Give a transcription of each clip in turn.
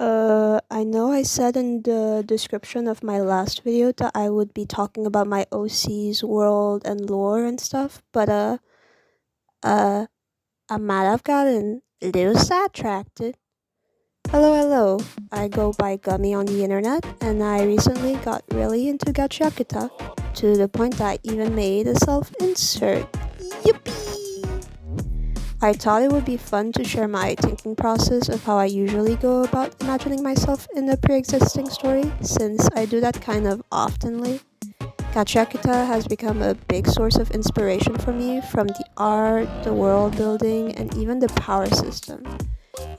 I know I said in the description of my last video that I would be talking about my OC's world and lore and stuff, but uh, I might have gotten a little sidetracked. Hello, hello. I go by Gummy on the internet, and I recently got really into Gachiakuta, to the point that I even made a self-insert. Yippee! I thought it would be fun to share my thinking process of how I usually go about imagining myself in a pre-existing story, since I do that kind of oftenly. Gachiakuta has become a big source of inspiration for me, from the art, the world building, and even the power system.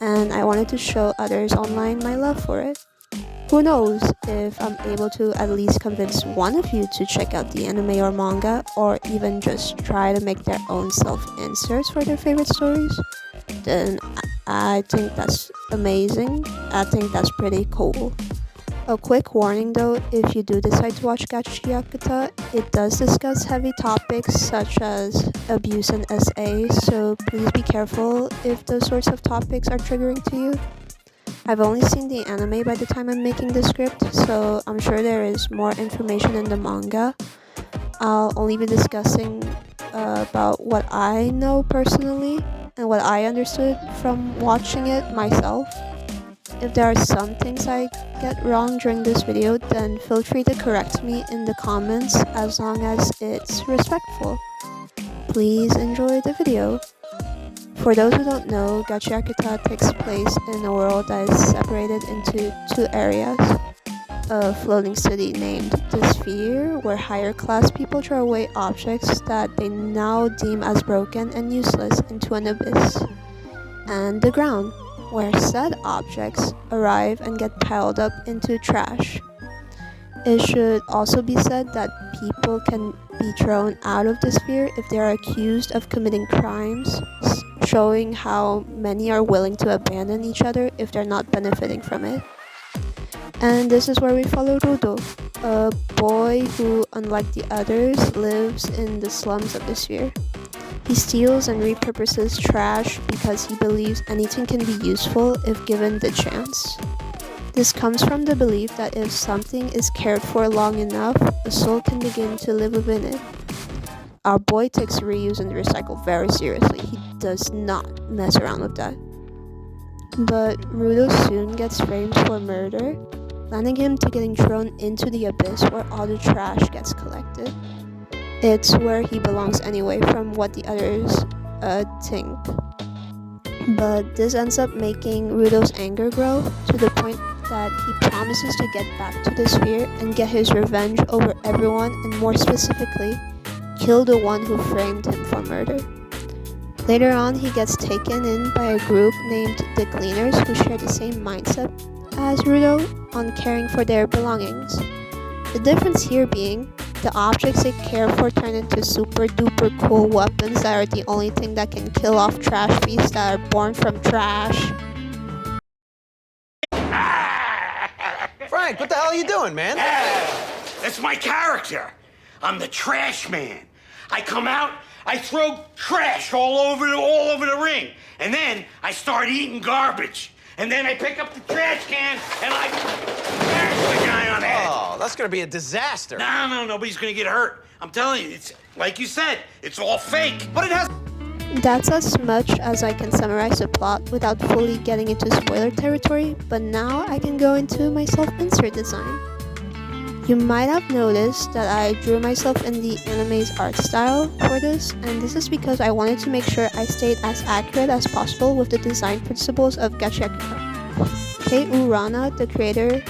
And I wanted to show others online my love for it. Who knows if I'm able to at least convince one of you to check out the anime or manga, or even just try to make their own self-inserts for their favorite stories, then I think that's amazing. I think that's pretty cool. A quick warning though, if you do decide to watch Gachiakuta, it does discuss heavy topics such as abuse and SA, so please be careful if those sorts of topics are triggering to you. I've only seen the anime by the time I'm making the script, so I'm sure there is more information in the manga. I'll only be discussing about what I know personally and what I understood from watching it myself. If there are some things I get wrong during this video, then feel free to correct me in the comments as long as it's respectful. Please enjoy the video. For those who don't know, Gachiakuta takes place in a world that is separated into two areas. A floating city named the Sphere, where higher class people throw away objects that they now deem as broken and useless into an abyss. And the ground, where said objects arrive and get piled up into trash. It should also be said that people can be thrown out of the sphere if they are accused of committing crimes, showing how many are willing to abandon each other if they're not benefiting from it. And this is where we follow Rudo, a boy who, unlike the others, lives in the slums of the sphere. He steals and repurposes trash because he believes anything can be useful if given the chance. This comes from the belief that if something is cared for long enough, a soul can begin to live within it. Our boy takes reuse and recycle very seriously. He does not mess around with that. But Rudo soon gets framed for murder, landing him to getting thrown into the abyss where all the trash gets collected. It's where he belongs anyway, from what the others think. But this ends up making Rudo's anger grow to the point that he promises to get back to the sphere and get his revenge over everyone, and more specifically, kill the one who framed him for murder. Later on, he gets taken in by a group named the Cleaners, who share the same mindset as Rudo on caring for their belongings. The difference here being, the objects they care for turn into super duper cool weapons that are the only thing that can kill off trash beasts that are born from trash. Frank, what the hell are you doing, man? That's my character. I'm the trash man. I come out, I throw trash all over the ring, and then I start eating garbage. And then I pick up the trash can and I smash the guy on the head. Oh, that's gonna be a disaster. No, nobody's gonna get hurt. I'm telling you, it's like you said, it's all fake. But it has. That's as much as I can summarize the plot without fully getting into spoiler territory, but now I can go into my self-insert design. You might have noticed that I drew myself in the anime's art style for this, and this is because I wanted to make sure I stayed as accurate as possible with the design principles of Gachiakuta. Kei Urana, the creator,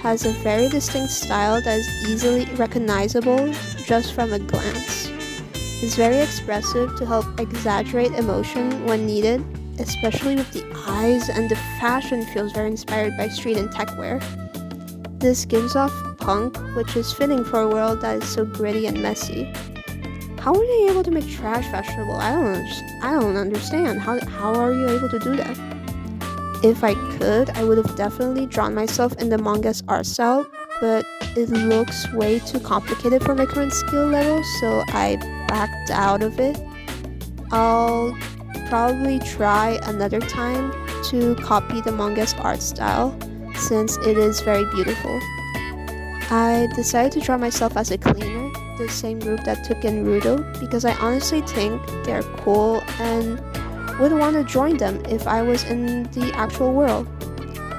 has a very distinct style that is easily recognizable just from a glance. It's very expressive to help exaggerate emotion when needed, especially with the eyes, and the fashion feels very inspired by street and tech wear. This gives off punk, which is fitting for a world that is so gritty and messy. How are they able to make trash fashionable? I don't understand. How are you able to do that? If I could, I would have definitely drawn myself in the manga's art style, but it looks way too complicated for my current skill level, so I backed out of it. I'll probably try another time to copy the manga's art style, since it is very beautiful. I decided to draw myself as a cleaner, the same group that took in Rudo, because I honestly think they're cool and would want to join them if I was in the actual world.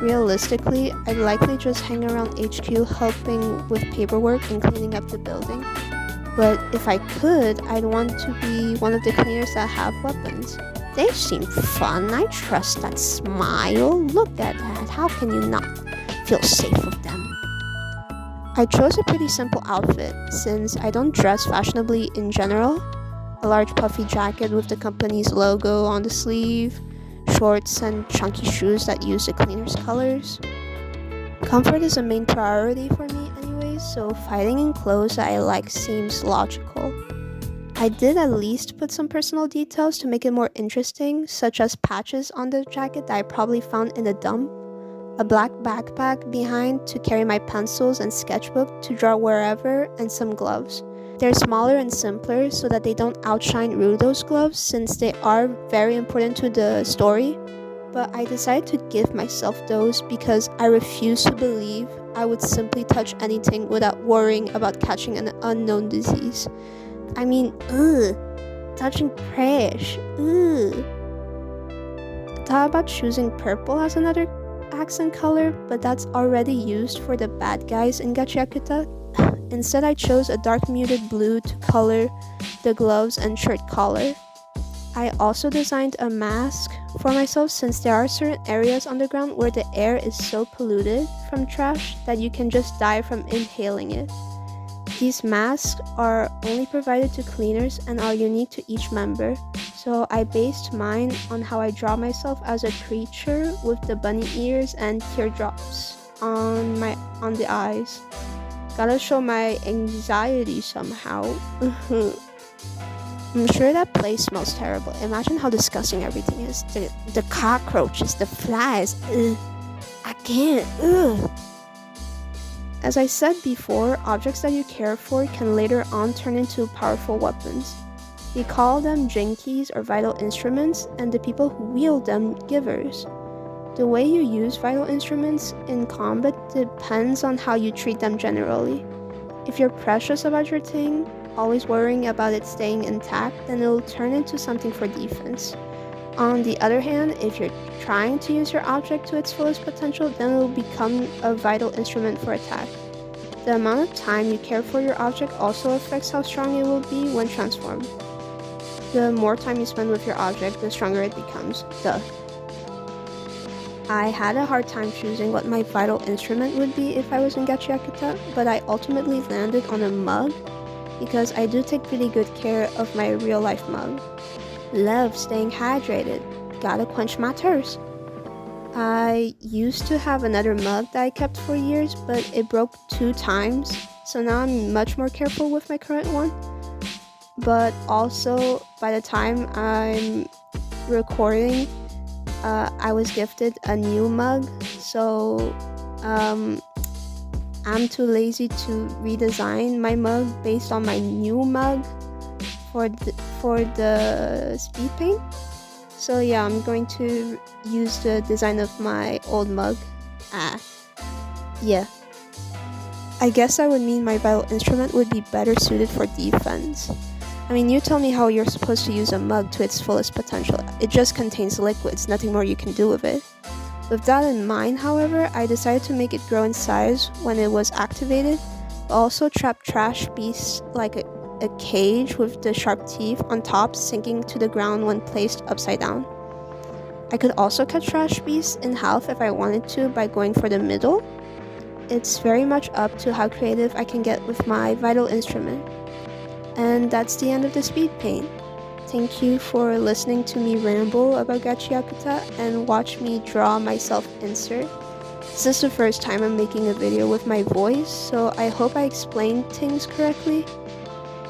Realistically, I'd likely just hang around HQ helping with paperwork and cleaning up the building. But if I could, I'd want to be one of the cleaners that have weapons. They seem fun. I trust that smile. Look at that. How can you not feel safe with them? I chose a pretty simple outfit since I don't dress fashionably in general. A large puffy jacket with the company's logo on the sleeve, shorts and chunky shoes that use the cleaner's colors. Comfort is a main priority for me anyways, so fighting in clothes that I like seems logical. I did at least put some personal details to make it more interesting, such as patches on the jacket that I probably found in a dump, a black backpack behind to carry my pencils and sketchbook to draw wherever, and some gloves. They're smaller and simpler so that they don't outshine Rudo's gloves since they are very important to the story, but I decided to give myself those because I refuse to believe I would simply touch anything without worrying about catching an unknown disease. I mean, touching trash, Thought about choosing purple as another accent color, but that's already used for the bad guys in Gachiakuta. Instead, I chose a dark muted blue to color the gloves and shirt collar. I also designed a mask for myself since there are certain areas underground where the air is so polluted from trash that you can just die from inhaling it. These masks are only provided to cleaners and are unique to each member, so I based mine on how I draw myself as a creature with the bunny ears and teardrops on the eyes. Gotta show my anxiety somehow. I'm sure that place smells terrible. Imagine how disgusting everything is. The cockroaches, the flies. I can't. As I said before, objects that you care for can later on turn into powerful weapons. We call them jinkies or vital instruments, and the people who wield them givers. The way you use vital instruments in combat depends on how you treat them generally. If you're precious about your thing, always worrying about it staying intact, then it'll turn into something for defense. On the other hand, if you're trying to use your object to its fullest potential, then it'll become a vital instrument for attack. The amount of time you care for your object also affects how strong it will be when transformed. The more time you spend with your object, the stronger it becomes. Duh. I had a hard time choosing what my vital instrument would be if I was in Gachiakuta, but I ultimately landed on a mug because I do take pretty good care of my real life mug. Love staying hydrated. Gotta quench my thirst. I used to have another mug that I kept for years, but it broke 2 times, so now I'm much more careful with my current one. But also, by the time I'm recording, I was gifted a new mug, so I'm too lazy to redesign my mug based on my new mug for the speed paint. So yeah, I'm going to use the design of my old mug. Yeah. I guess that would mean my vital instrument would be better suited for defense. I mean, you tell me how you're supposed to use a mug to its fullest potential. It just contains liquids, nothing more you can do with it. With that in mind, however, I decided to make it grow in size when it was activated, but also trap trash beasts like a cage with the sharp teeth on top sinking to the ground when placed upside down. I could also cut trash beasts in half if I wanted to by going for the middle. It's very much up to how creative I can get with my vital instrument. And that's the end of the speed paint. Thank you for listening to me ramble about Gachiakuta and watch me draw myself insert. This is the first time I'm making a video with my voice, so I hope I explained things correctly.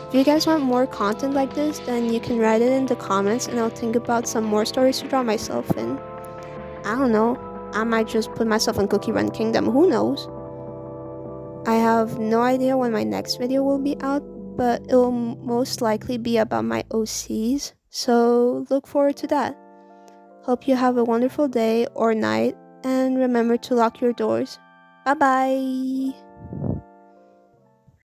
If you guys want more content like this, then you can write it in the comments and I'll think about some more stories to draw myself in. I don't know, I might just put myself in Cookie Run Kingdom, who knows? I have no idea when my next video will be out, but it will most likely be about my OCs, so look forward to that. Hope you have a wonderful day or night, and remember to lock your doors. Bye bye!